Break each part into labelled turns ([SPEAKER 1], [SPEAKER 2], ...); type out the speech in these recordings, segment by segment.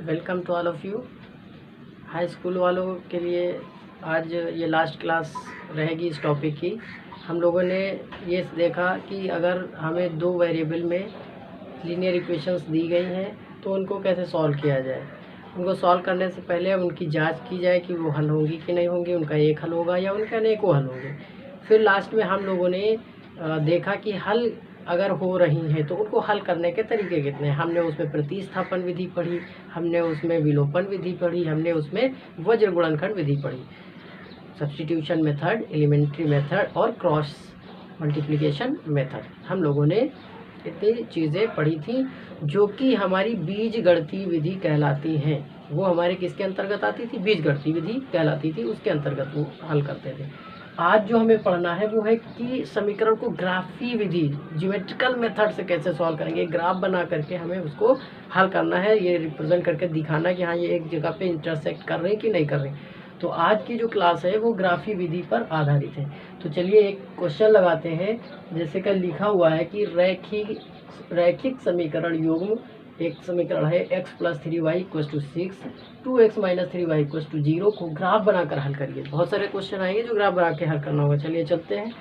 [SPEAKER 1] Welcome to all of you. High school वालों के लिए आज ये लास्ट क्लास रहेगी इस टॉपिक की। हम लोगों ने ये देखा कि अगर हमें दो वेरिएबल में लीनियर इक्वेशंस दी गई हैं तो उनको कैसे सॉल्व किया जाए। उनको सॉल्व करने से पहले उनकी जांच की जाए कि वो हल होंगी कि नहीं होंगी, उनका एक हल होगा या उनके अनेकों हल होंगे। फिर लास्ट में हम लोगों ने देखा कि हल अगर हो रही हैं तो उनको हल करने के तरीके कितने हैं। हमने उसमें प्रतिस्थापन विधि पढ़ी, हमने उसमें विलोपन विधि पढ़ी, हमने उसमें वज्र गुणनखंड विधि पढ़ी, सब्स्टिट्यूशन मेथड, एलिमेंट्री मेथड और क्रॉस मल्टीप्लिकेशन मेथड। हम लोगों ने इतनी चीज़ें पढ़ी थी जो कि हमारी बीजगणितीय विधि कहलाती हैं। वो हमारे किसके अंतर्गत आती थी? बीजगणितीय विधि कहलाती थी, उसके अंतर्गत वो हल करते थे। आज जो हमें पढ़ना है वो है कि समीकरण को ग्राफी विधि, ज्योमेट्रिकल मेथड से कैसे सॉल्व करेंगे। ग्राफ बना करके हमें उसको हल करना है, ये रिप्रेजेंट करके दिखाना कि हाँ ये एक जगह पे इंटरसेक्ट कर रहे हैं कि नहीं कर रहे। तो आज की जो क्लास है वो ग्राफी विधि पर आधारित है। तो चलिए एक क्वेश्चन लगाते हैं। जैसे कि लिखा हुआ है कि रैखिक समीकरण युग्म, एक समीकरण है x + 3y = 6, 2x - 3y = 0 को ग्राफ बनाकर हल करिए। बहुत सारे क्वेश्चन आएंगे जो ग्राफ बना के हल करना होगा। चलिए चलते हैं।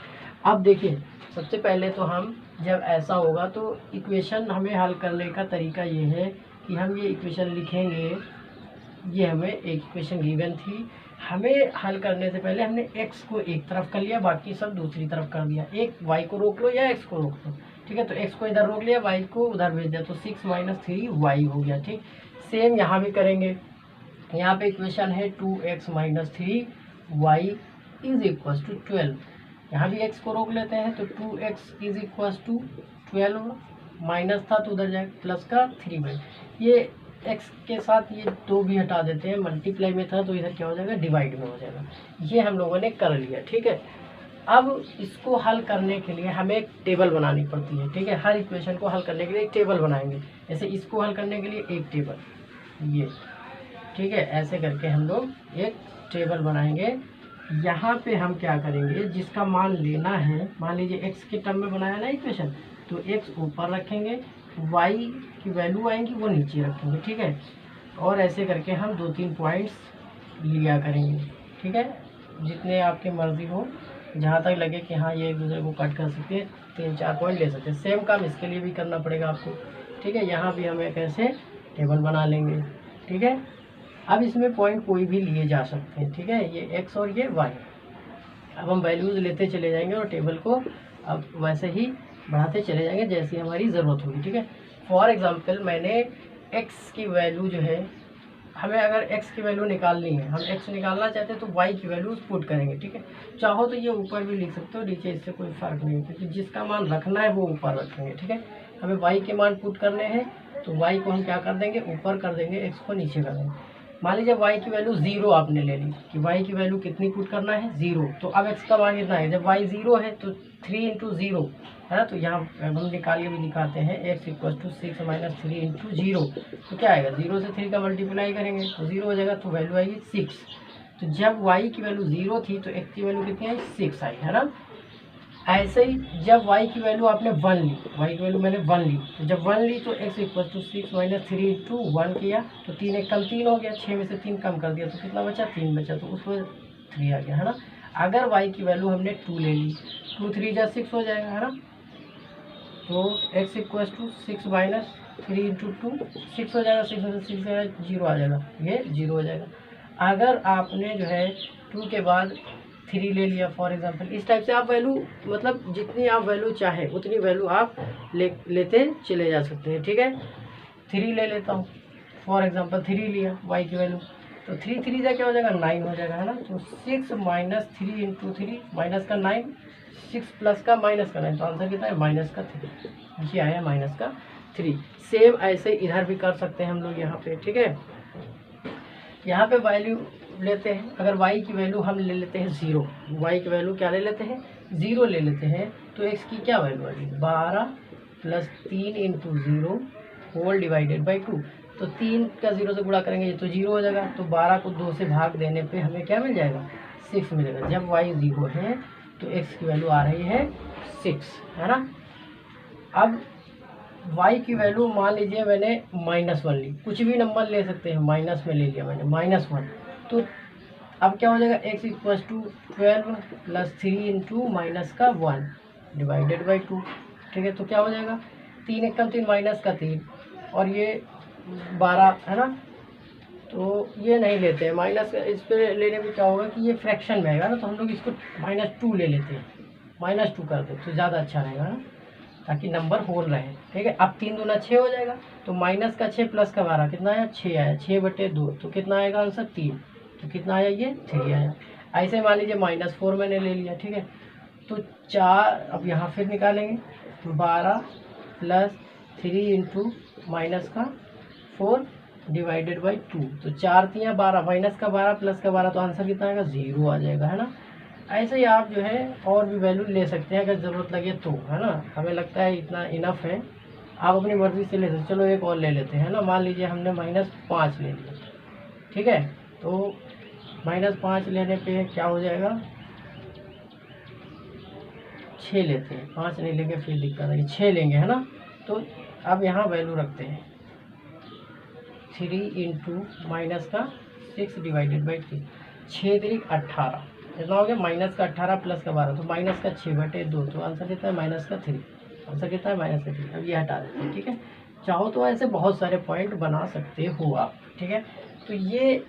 [SPEAKER 1] अब देखिए, सबसे पहले तो हम जब ऐसा होगा तो इक्वेशन हमें हल करने का तरीका ये है कि हम ये इक्वेशन लिखेंगे। ये हमें एक इक्वेशन गिवन थी, हमें हल करने से पहले हमने x को एक तरफ कर लिया, बाकी सब दूसरी तरफ कर दिया। एक y को रोक लो या x को रोक लो, ठीक है। तो x को इधर रोक लिया, y को उधर भेज दिया, तो 6 - 3y हो गया। ठीक, सेम यहाँ भी करेंगे। यहाँ पे इक्वेशन है 2x - 3y = 12। यहाँ भी x को रोक लेते हैं, तो 2x = 12, माइनस था तो उधर जाए प्लस का 3y। ये x के साथ ये 2 भी हटा देते हैं, मल्टीप्लाई में था तो इधर क्या हो जाएगा? डिवाइड में हो जाएगा। ये हम लोगों ने कर लिया, ठीक है। अब इसको हल करने के लिए हमें एक टेबल बनानी पड़ती है, ठीक है। हर इक्वेशन को हल करने के लिए एक टेबल बनाएंगे। जैसे इसको हल करने के लिए एक टेबल, ये, ठीक है। ऐसे करके हम लोग एक टेबल बनाएंगे। यहाँ पे हम क्या करेंगे, जिसका मान लेना है, मान लीजिए x के टर्म में बनाया ना इक्वेशन, तो x ऊपर रखेंगे, y की वैल्यू आएंगी वो नीचे रखेंगे, ठीक है। और ऐसे करके हम 2-3 पॉइंट्स लिया करेंगे, ठीक है। जितने आपके मर्जी हो, जहाँ तक लगे कि हाँ ये एक दूसरे को कट कर सकते हैं, 3-4 पॉइंट ले सकते हैं। सेम काम इसके लिए भी करना पड़ेगा आपको, ठीक है। यहाँ भी हम एक ऐसे टेबल बना लेंगे, ठीक है। अब इसमें पॉइंट कोई भी लिए जा सकते हैं, ठीक है। ये x और ये y। अब हम वैल्यूज लेते चले जाएंगे और टेबल को अब वैसे ही बढ़ाते चले जाएंगे जैसी हमारी ज़रूरत होगी, ठीक है। फॉर एग्जांपल मैंने x की वैल्यू जो है, हमें अगर x की वैल्यू निकालनी है, हम x निकालना चाहते हैं तो y की वैल्यू पुट करेंगे, ठीक है। चाहो तो ये ऊपर भी लिख सकते हो, नीचे, इससे कोई फ़र्क नहीं, क्योंकि जिसका मान रखना है वो ऊपर रखेंगे, ठीक है। हमें y के मान पुट करने हैं तो y को हम क्या कर देंगे? ऊपर कर देंगे, x को नीचे कर देंगे। मान लीजिए y की वैल्यू 0 आपने ले ली, कि y की वैल्यू कितनी पुट करना है? 0। तो अब x का मान कितना है? जब y 0 है तो 3 × 0 है ना। तो यहाँ हम निकाल के भी दिखाते हैं, x = 6 - 3 × 0। तो क्या आएगा? 0 से 3 का मल्टीप्लाई करेंगे तो 0 हो जाएगा, तो वैल्यू आएगी 6। तो जब y की वैल्यू 0 थी तो x की वैल्यू कितनी आई? 6 आई, है ना। ऐसे ही जब y की वैल्यू आपने 1 ली, y की वैल्यू मैंने 1 ली, तो जब 1 ली तो x = 6 - 3 × 1 किया तो 3 1 कम 3 हो गया, 6 में से 3 कम कर दिया तो कितना बचा? 3 बचा, तो उसमें 3 आ गया, है ना। अगर y की वैल्यू हमने 2 ले ली, 2 3 जा 6 हो जाएगा, है ना। तो x = 6 - 3 × 2 6 हो जाएगा, 6 में से 6 0 आ जाएगा, ये 0 हो जाएगा। अगर आपने जो है 2 के बाद 3 ले लिया फॉर एग्जांपल, इस टाइप से आप वैल्यू, मतलब जितनी आप वैल्यू चाहे उतनी वैल्यू आप लेते चले जा सकते हैं, ठीक है। 3 ले लेता हूँ फॉर एग्जांपल, 3 लिया y की वैल्यू, तो 3 3 जा क्या हो जाएगा? 9 हो जाएगा, है ना। तो 6 - 3 × 3 माइनस का 9, 6 प्लस का माइनस का 9, तो आंसर कितना है? -3। ये आया -3। सेम ऐसे इधर भी कर सकते हैं हम लोग यहाँ पे, ठीक है। यहाँ पे वैल्यू लेते हैं, अगर y की वैल्यू हम ले लेते हैं 0, y की वैल्यू क्या ले लेते हैं? 0 ले लेते हैं, तो x की क्या वैल्यू आएगी? 12 + 3 × 0 होल डिवाइडेड बाई 2। तो 3 का 0 से गुणा करेंगे तो 0 हो जाएगा, तो 12 को 2 से भाग देने पे हमें क्या मिल जाएगा? 6 मिलेगा। जब y 0 है तो x की वैल्यू आ रही है 6, है ना। अब y की वैल्यू मान लीजिए मैंने -1 ली, कुछ भी नंबर ले सकते हैं, माइनस में ले लिया मैंने -1। तो अब क्या हो जाएगा, x equals to 12 plus 3 into minus का 1 डिवाइडेड बाई 2। ठीक है, तो क्या हो जाएगा, 3 एकम 3 माइनस का 3 और ये 12 है ना। तो ये नहीं लेते हैं माइनस, इस पर लेने में क्या होगा कि ये फ्रैक्शन में आएगा ना, तो हम लोग इसको -2 ले लेते हैं, -2 कर दो तो ज़्यादा अच्छा रहेगा ना, ताकि नंबर होल रहे। ठीक है, अब 3 दूना 6 हो जाएगा, तो माइनस का 6 प्लस का 12 कितना आया, 6 आया, 6/2 तो कितना आएगा आंसर 3, तो कितना आया ये 3 आया। ऐसे मान लीजिए -4 मैंने ले लिया। ठीक है, तो 4 अब यहाँ फिर निकालेंगे, 12 प्लस 3 इंटू माइनस का 4 डिवाइडेड बाई 2, तो 4 3 12, माइनस का 12 प्लस का 12, तो आंसर कितना आएगा 0 आ जाएगा, है ना। ऐसे ही आप जो है और भी वैल्यू ले सकते हैं अगर ज़रूरत लगे तो, है ना। हमें लगता है इतना इनफ है, आप अपनी मर्ज़ी से ले सकते। चलो एक और ले लेते हैं ना, मान लीजिए हमने -5 ले लिया। ठीक है, तो -5 लेने पे क्या हो जाएगा, 6 लेते हैं, 5 नहीं लेंगे फिर दिक्कत आएगी, 6 लेंगे, है ना। तो अब यहाँ वैल्यू रखते हैं 3 इंटू माइनस का 6 डिवाइडेड बाई 3, 6 3 18, कितना हो गया, माइनस का 18 प्लस का 12, तो माइनस का 6/2, तो आंसर कितना है माइनस का 3, आंसर कितना है माइनस का 3। अब ये हटा देते हैं। ठीक है, चाहो तो ऐसे बहुत सारे पॉइंट बना सकते हो आप। ठीक है, तो ये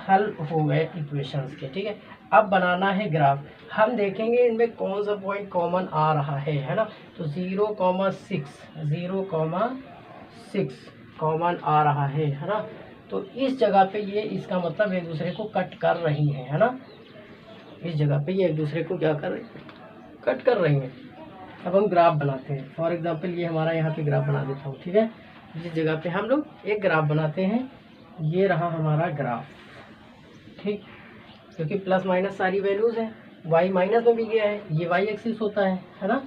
[SPEAKER 1] हल हो गए इक्वेशंस के। ठीक है, अब बनाना है ग्राफ। हम देखेंगे इनमें कौन सा पॉइंट कॉमन आ रहा है ना। तो 0,6 कॉमन आ रहा है ना। तो इस जगह पे ये, इसका मतलब एक दूसरे को कट कर रही है ना। इस जगह पे ये एक दूसरे को क्या कर रही, कट कर रही हैं। अब हम ग्राफ बनाते हैं। फॉर एग्जांपल ये हमारा यहाँ पे ग्राफ बना देता हूँ। ठीक है, जिस जगह पे हम लोग एक ग्राफ बनाते हैं, ये रहा हमारा ग्राफ। ठीक, क्योंकि प्लस माइनस सारी वैल्यूज़ हैं, y माइनस में भी गया है, ये y एक्सिस होता है ना।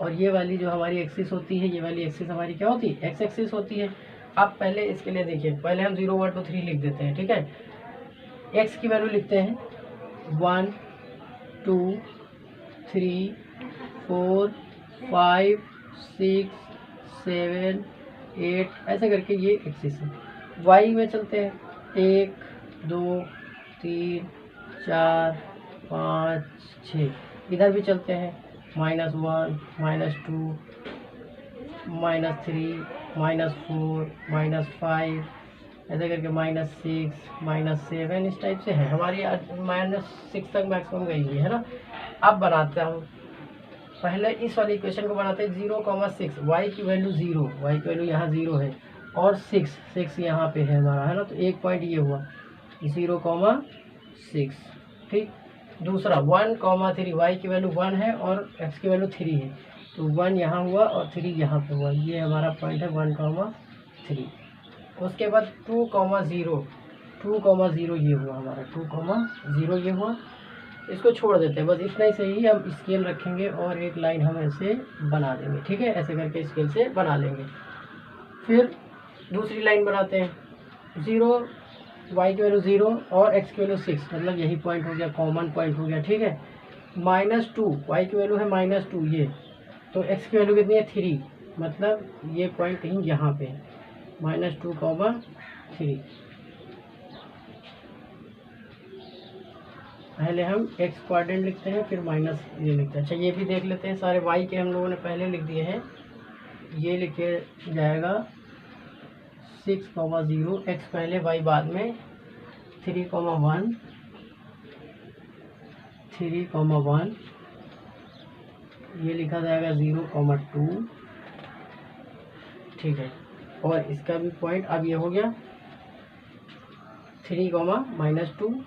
[SPEAKER 1] और ये वाली जो हमारी एक्सिस होती है, ये वाली एक्सिस हमारी क्या होती है, x एक्सिस होती है। अब पहले इसके लिए देखिए, पहले हम 0 1 2 3 लिख देते हैं। ठीक है, x की वैल्यू लिखते हैं 1 2 3 4 5 6 7 8, ऐसे करके ये एक्सिस है। y में चलते हैं 1 2 3 4 5 6, इधर भी चलते हैं -1 -2 -3 -4 -5, ऐसे करके -6 -7, इस टाइप से है हमारी। -6 तक मैक्सिमम गई है ना। अब बनाता हूँ, पहले इस वाली इक्वेशन को बनाते हैं। 0,6, y की वैल्यू 0, y की वैल्यू यहाँ 0 है, और 6 यहाँ पे है हमारा, है ना। तो एक पॉइंट ये हुआ 0,6। ठीक, दूसरा 1,3, y की वैल्यू 1 है और x की वैल्यू 3 है, तो 1 यहाँ हुआ और 3 यहाँ पे हुआ, ये हमारा पॉइंट है 1,3। उसके बाद 2,0, 2,0 ये हुआ हमारा, 2,0 ये हुआ। इसको छोड़ देते हैं, बस इतना ही सही। हम स्केल रखेंगे और एक लाइन हम ऐसे बना देंगे। ठीक है, ऐसे करके स्केल से बना लेंगे। फिर दूसरी लाइन बनाते हैं, 0, y की वैल्यू 0 और x की वैल्यू 6, मतलब यही पॉइंट हो गया, कॉमन पॉइंट हो गया। ठीक है, -2, y की वैल्यू है -2 ये, तो x की वैल्यू कितनी है 3, मतलब ये पॉइंट कहीं यहाँ पे है, -2,3। पहले हम x क्वाड्रेंट लिखते हैं, फिर माइनस ये लिखते हैं। अच्छा, ये भी देख लेते हैं, सारे y के हम लोगों ने पहले लिख दिए हैं। ये लिखे जाएगा 6,0, x पहले y बाद में, 3,1 ये लिखा जाएगा 0,2। ठीक है, और इसका भी पॉइंट अब ये हो गया 3, -2,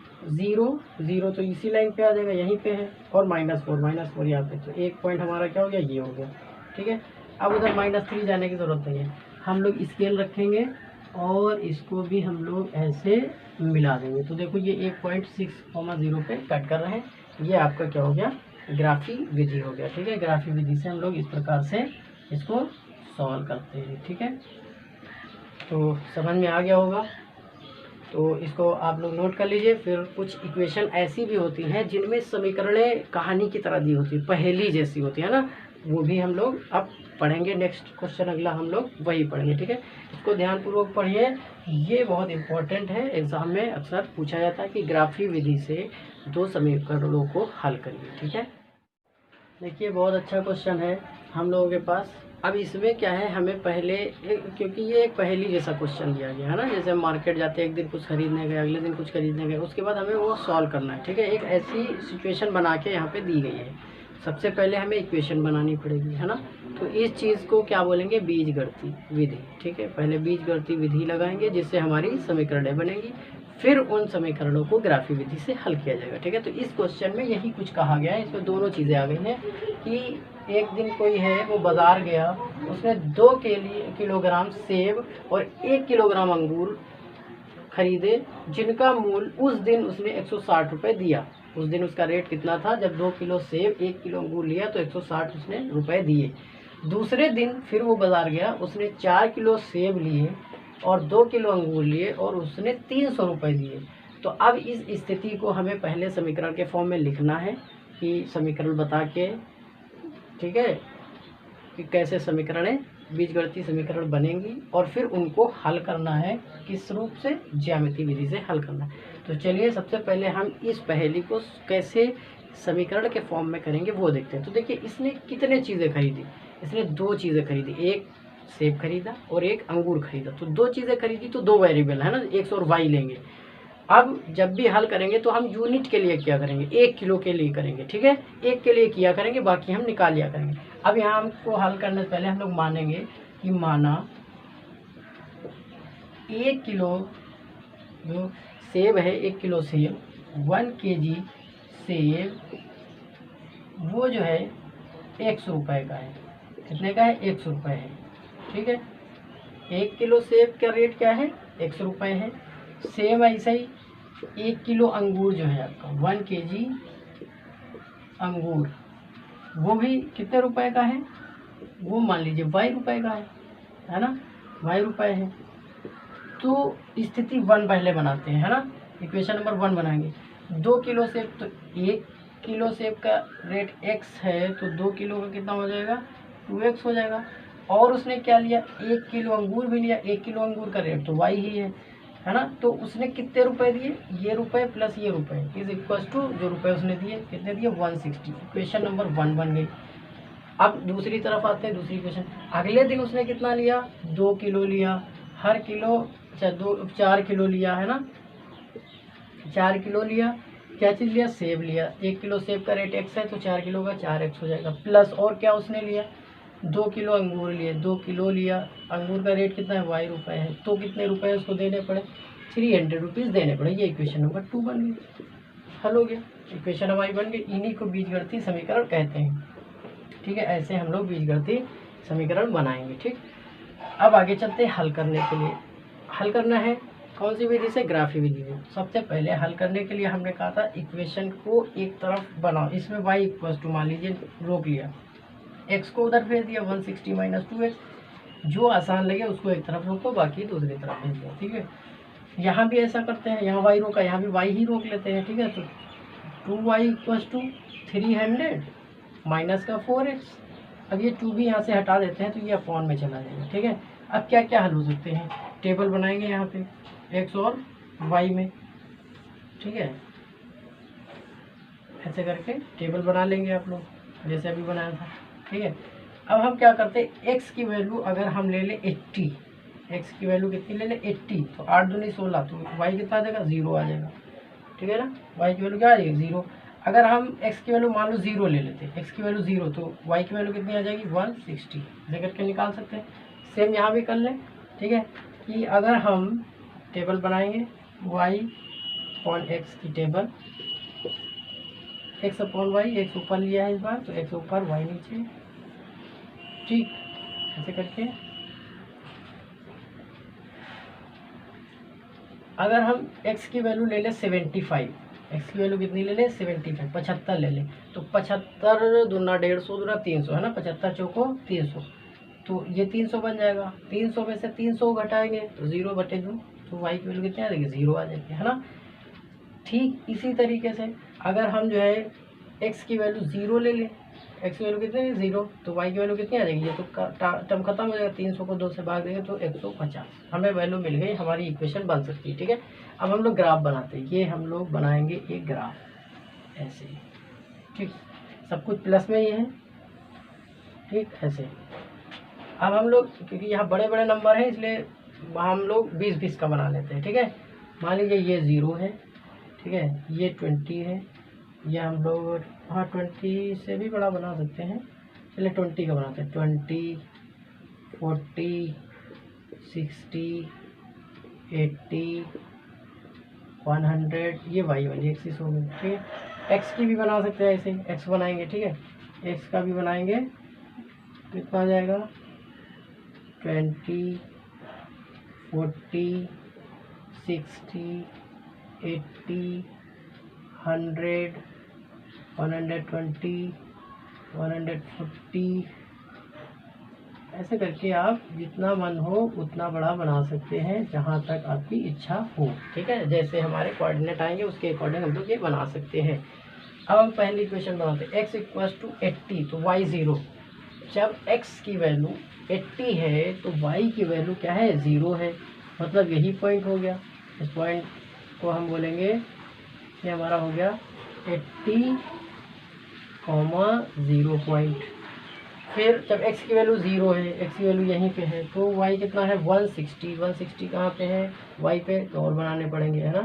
[SPEAKER 1] 0 तो इसी लाइन पे आ जाएगा, यहीं पे है, और -4 यहाँ पे, तो एक पॉइंट हमारा क्या हो गया, ये हो गया। ठीक है, अब उधर -3 जाने की ज़रूरत नहीं है, हम लोग स्केल रखेंगे और इसको भी हम लोग ऐसे मिला देंगे। तो देखो ये एक पॉइंट 6,0 पे कट कर रहे हैं, ये आपका क्या हो गया, ग्राफी विधि हो गया। ठीक है, ग्राफी विधि से हम लोग इस प्रकार से इसको सॉल्व करते हैं। ठीक है, तो समझ में आ गया होगा, तो इसको आप लोग नोट कर लीजिए। फिर कुछ इक्वेशन ऐसी भी होती हैं जिनमें समीकरणें कहानी की तरह दी होती है, पहेली जैसी होती है ना, वो भी हम लोग अब पढ़ेंगे। नेक्स्ट क्वेश्चन अगला हम लोग वही पढ़ेंगे, ठीक है। इसको ध्यानपूर्वक पढ़िए, ये बहुत इंपॉर्टेंट है, एग्जाम में अक्सर पूछा जाता है कि ग्राफी विधि से दो समीकरणों को हल करिए, ठीक है। देखिए बहुत अच्छा क्वेश्चन है हम लोगों के पास। अब इसमें क्या है, हमें पहले क्योंकि ये एक पहेली जैसा क्वेश्चन दिया गया है ना, जैसे हम मार्केट जाते हैं, एक दिन कुछ खरीदने गए, अगले दिन कुछ खरीदने गए, उसके बाद हमें वो सॉल्व करना है, ठीक है। एक ऐसी सिचुएशन बना के यहाँ पे दी गई है। सबसे पहले हमें इक्वेशन बनानी पड़ेगी, है ना। तो इस चीज़ को क्या बोलेंगे, बीजगणितीय विधि, ठीक है। पहले बीजगणितीय विधि लगाएंगे जिससे हमारी समीकरणें बनेंगी, फिर उन समीकरणों को ग्राफी विधि से हल किया जाएगा, ठीक है। तो इस क्वेश्चन में यही कुछ कहा गया है। इसमें दोनों चीज़ें आ गई हैं कि एक दिन कोई है वो बाज़ार गया, उसने 2 किलोग्राम सेब और 1 किलोग्राम अंगूर खरीदे, जिनका मूल्य उस दिन उसने 160 रुपये दिया। उस दिन उसका रेट कितना था, जब 2 किलो सेब 1 किलो अंगूर लिया तो 160 उसने रुपये दिए। दूसरे दिन फिर वो बाज़ार गया, उसने 4 किलो सेब लिए और 2 किलो अंगूर लिए और उसने 300 रुपये दिए। तो अब इस स्थिति को हमें पहले समीकरण के फॉर्म में लिखना है कि समीकरण बता के, ठीक है, कि कैसे समीकरणें बीजगणितीय समीकरण बनेंगी और फिर उनको हल करना है किस रूप से, ज्यामितीय विधि से हल करना है। तो चलिए सबसे पहले हम इस पहेली को कैसे समीकरण के फॉर्म में करेंगे वो देखते हैं। तो देखिए इसने कितने चीज़ें खरीदी, इसने 2 चीज़ें खरीदी, एक सेब खरीदा और एक अंगूर खरीदा। तो 2 चीज़ें खरीदी तो 2 वेरिएबल है ना, एक्स और वाई लेंगे। अब जब भी हल करेंगे तो हम यूनिट के लिए क्या करेंगे, 1 किलो के लिए करेंगे, ठीक है। 1 के लिए किया करेंगे, बाकी हम निकाल लिया करेंगे। अब यहाँ हमको हल करने से पहले हम लोग मानेंगे कि माना 1 किलो जो सेब है, 1 किलो सेब, 1 kg सेब वो जो है 100 रुपये का है। कितने का है, 100 रुपये है, ठीक है। 1 किलो सेब का रेट क्या है, 100 रुपये है। सेम ऐसा ही 1 किलो अंगूर जो है आपका 1 kg अंगूर वो भी कितने रुपए का है, वो मान लीजिए ₹y का है ना, ₹y है। तो स्थिति 1 पहले बनाते हैं, है ना, इक्वेशन नंबर 1 बनाएंगे। 2 किलो सेब, तो 1 किलो सेब का रेट x है तो 2 किलो का कितना हो जाएगा, 2x हो जाएगा। और उसने क्या लिया, 1 किलो अंगूर भी लिया, 1 किलो अंगूर का रेट तो y ही है ना। तो उसने कितने रुपए दिए, ये रुपए प्लस ये रुपए इज इक्वल टू जो रुपए उसने दिए, कितने दिए, 160। इक्वेशन नंबर 1 बन गई। अब दूसरी तरफ आते हैं, दूसरी इक्वेशन। अगले दिन उसने कितना लिया, 2 किलो लिया, हर किलो 4 किलो लिया, है ना, 4 किलो लिया। क्या चीज़ लिया, सेब लिया। 1 किलो सेब का रेट x है तो 4 किलो का 4x हो जाएगा। प्लस और क्या उसने लिया, 2 किलो अंगूर लिए, 2 किलो लिया, अंगूर का रेट कितना है, y है, तो कितने रुपए उसको देने पड़े, 300 रुपीज़ देने पड़े। ये इक्वेशन नंबर 2 बन गई, हल हो गया, इक्वेशन हमारी बन गई। इन्हीं को बीजगणितीय समीकरण कहते हैं, ठीक है। ऐसे हम लोग बीजगणितीय समीकरण बनाएंगे, ठीक। अब आगे चलते हैं हल करने के लिए। हल करना है कौन सी विधि से, ग्राफी विधि में। सबसे पहले हल करने के लिए हमने कहा था इक्वेशन को एक तरफ बनाओ, इसमें y इक्वल टू मान लीजिए रोक लिया, x को उधर भेज दिया 160 माइनस 2x, जो आसान लगे उसको एक तरफ रोको, बाकी दूसरी तरफ भेज दिया, ठीक है। यहाँ भी ऐसा करते हैं, यहाँ y रोका, यहाँ भी y ही रोक लेते हैं, ठीक है। तो 2y इक्वल टू 300 माइनस का 4x। अब ये 2 भी यहाँ से हटा देते हैं तो ये अपॉन में चला जाएगा, ठीक है। अब क्या क्या हल हो सकते हैं, टेबल बनाएंगे यहाँ पे x और y में, ठीक है। ऐसे करके टेबल बना लेंगे आप लोग जैसे अभी बनाया था, ठीक है। अब हम क्या करते हैं, x की वैल्यू अगर हम ले लें 80, x की वैल्यू कितनी ले लें 80, तो 8 दूनी 16, तो y कितना आ जाएगा, 0 आ जाएगा, ठीक है ना। y की वैल्यू क्या आ जाएगी, 0। अगर हम x की वैल्यू मान लो 0 ले लेते हैं, x की वैल्यू 0, तो y की वैल्यू कितनी आ जाएगी, 160। ऐसे करके निकाल सकते हैं। सेम यहाँ भी कर लें, ठीक है, कि अगर हम टेबल बनाएंगे y अपॉन x की table, x upon y, x ऊपर लिया है इस बार तो x ऊपर y नीचे, ठीक। ऐसे करके अगर हम x की वैल्यू ले लें 75, x की वैल्यू कितनी ले लें 75, 75 ले लें, तो 75 दूना 150 दूना 300, है ना, 75 चौको 300, तो ये 300 बन जाएगा। 300 में से 300 घटाएंगे तो 0/2, तो y की वैल्यू कितनी आ जाएगी, 0 आ जाएगी, है ना। ठीक इसी तरीके से अगर हम जो है x की वैल्यू 0 ले लें, एक्स की वैल्यू कितनी है 0, तो वाई की वैल्यू कितनी आ जाएगी, ये तो टर्म खत्म हो जाएगा, 300 को 2 से भाग देंगे तो 150, हमें वैल्यू मिल गई, हमारी इक्वेशन बन सकती है। ठीक है, अब हम लोग ग्राफ बनाते हैं, ये हम लोग बनाएंगे एक ग्राफ ऐसे, ठीक, सब कुछ प्लस में ही है, ठीक, ऐसे। अब हम लोग क्योंकि यहाँ बड़े बड़े नंबर हैं इसलिए हम लोग 20-20 का बना लेते हैं। ठीक है, मान लीजिए ये 0 है, ठीक है, ये 20 है, ये हम लोग हाँ 20 से भी बड़ा बना सकते हैं, चलिए 20 का बनाते हैं, 20, 40, 60, 80, 100, ये वाई वाली एक्सिस हो गई। ठीक है, एक्स की भी बना सकते हैं, ऐसे एक्स बनाएंगे, ठीक है, एक्स का भी बनाएंगे, कितना आ जाएगा 20, 40, 60, 80, 100, 120, 140, ऐसे करके आप जितना मन हो उतना बड़ा बना सकते हैं, जहाँ तक आपकी इच्छा हो। ठीक है, जैसे हमारे कोऑर्डिनेट आएंगे उसके अकॉर्डिंग हम लोग ये बना सकते हैं। अब हम पहली इक्वेशन बनाते हैं, x इक्वल्स टू 80 तो y 0। जब x की वैल्यू 80 है तो y की वैल्यू क्या है 0 है, मतलब यही पॉइंट हो गया। इस पॉइंट को हम बोलेंगे ये हमारा हो गया 80, 0 पॉइंट। फिर जब x की वैल्यू 0 है, x की वैल्यू यहीं पे है, तो y कितना है 160, 160 कहाँ पे है y पे, तो और बनाने पड़ेंगे, है ना,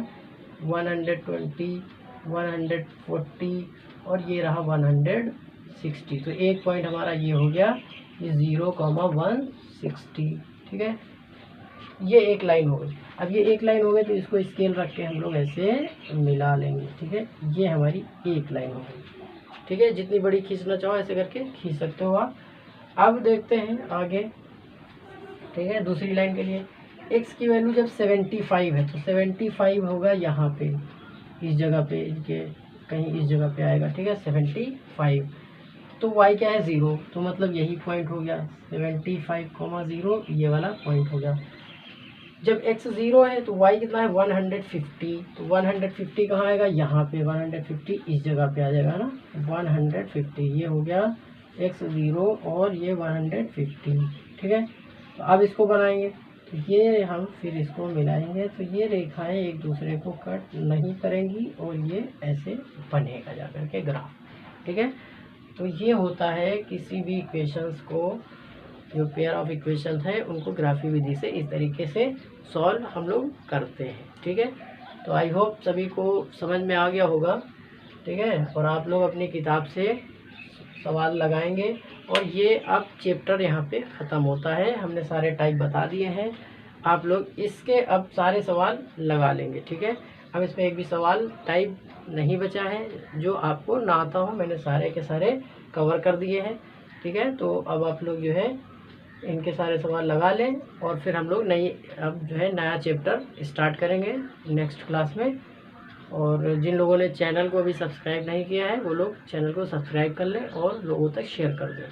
[SPEAKER 1] 120, 140 और ये रहा 160, तो एक पॉइंट हमारा ये हो गया, ये 0,160। ठीक है, ये एक लाइन हो गई। अब ये एक लाइन हो गई तो इसको स्केल रख के हम लोग ऐसे मिला लेंगे। ठीक है, ये हमारी एक लाइन हो गई। ठीक है, जितनी बड़ी खींचना चाहो ऐसे करके खींच सकते हो आप। अब देखते हैं आगे। ठीक है, दूसरी लाइन के लिए x की वैल्यू जब 75 है तो 75 होगा यहाँ पे, इस जगह पे, इनके कहीं इस जगह पे आएगा। ठीक है, 75 तो y क्या है 0, तो मतलब यही पॉइंट हो गया 75,0, ये वाला पॉइंट हो गया। जब x 0 है तो y कितना है 150, तो 150 कहाँ आएगा, यहाँ पे 150 इस जगह पे आ जाएगा ना, 150 ये हो गया x 0 और ये 150। ठीक है, तो अब इसको बनाएंगे, तो ये हम फिर इसको मिलाएंगे, तो ये रेखाएं एक दूसरे को कट नहीं करेंगी और ये ऐसे बनेगा जा करके ग्राफ। ठीक है, तो ये होता है किसी भी इक्वेशंस को, जो पेयर ऑफ इक्वेशंस है उनको ग्राफी विधि से इस तरीके से सॉल्व हम लोग करते हैं। ठीक है, तो आई होप सभी को समझ में आ गया होगा। ठीक है, और आप लोग अपनी किताब से सवाल लगाएंगे और ये अब चैप्टर यहाँ पे ख़त्म होता है। हमने सारे टाइप बता दिए हैं, आप लोग इसके अब सारे सवाल लगा लेंगे। ठीक है, अब इसमें एक भी सवाल टाइप नहीं बचा है जो आपको ना आता हो, मैंने सारे के सारे कवर कर दिए हैं। ठीक है, तो अब आप लोग जो है इनके सारे सवाल लगा लें और फिर हम लोग अब जो है नया चैप्टर स्टार्ट करेंगे नेक्स्ट क्लास में। और जिन लोगों ने चैनल को अभी सब्सक्राइब नहीं किया है वो लोग चैनल को सब्सक्राइब कर लें और लोगों तक शेयर कर दें।